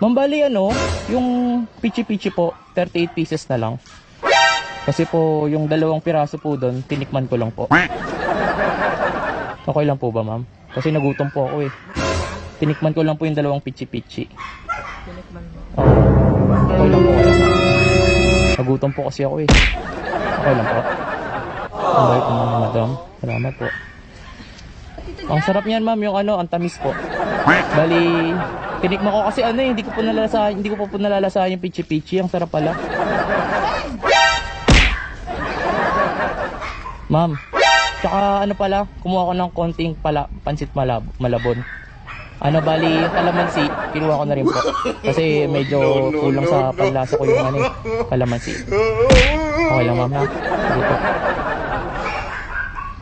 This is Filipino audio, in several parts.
Ma'am, bali ano, yung pichi-pichi po, 38 pieces na lang. Kasi po, yung 2 piraso po doon, tinikman ko lang po. Okay lang po ba, ma'am? Kasi nagutom po ako eh. Tinikman ko lang po yung 2 pichi-pichi. Tinikman mo. Okay lang po kayo. Nagutom po kasi ako eh. Okay lang po. Ang bait po, madam. Salamat po. Ang sarap niyan, ma'am, yung ano, ang tamis po. Bali, tinikman ko kasi ano eh, hindi ko po nalalasahan yung pichi-pichi. Ang sarap pala. Ma'am, tsaka ano pala, kumuha ko ng konting pansit malabon. Ano, bali, yung kalamansi, kinuha ko na rin po. Kasi medyo kulang sa panlasa ko yung ano, kalamansi. Okay lang, ma'am, ha? Sige po.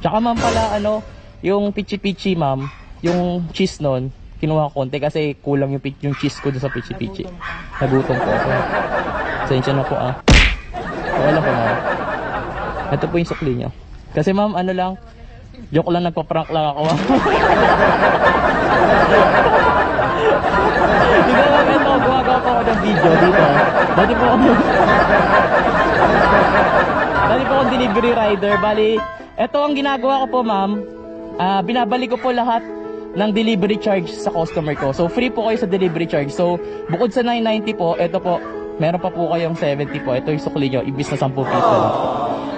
Tsaka, ma'am, pala, ano, yung pichi-pichi, ma'am, yung cheese nun, kinuha ko konti kasi kulang yung cheese ko doon sa pichi-pichi. Nagutom po ako. Pasensya na po, ah. Okay lang po, ma'am. Ito po yung sukli nyo. Kasi, ma'am, ano lang, joke lang, nagpa-prank lang ako, ma'am. Hindi naman ito, gumagawa po ako ng video dito. Dati po akong delivery rider. Bali, ito ang ginagawa ko po, ma'am. Binabalik ko po lahat ng delivery charge sa customer ko. So, free po kayo sa delivery charge. So, bukod sa 990 po, ito po, meron pa po kayong 70 po. Ito yung sukli nyo, ibis na 10 piso lang po.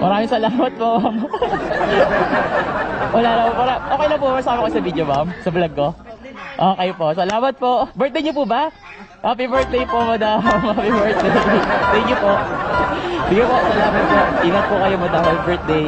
Maraming salamat po, ma'am. Okay na po, masama ko sa video, ma'am, sa vlog ko. Okay po, salamat po. Birthday niyo po ba? Happy birthday po, madam. Happy birthday. Thank you po. Sige po, salamat po. Ingat po kayo, madam. Happy birthday.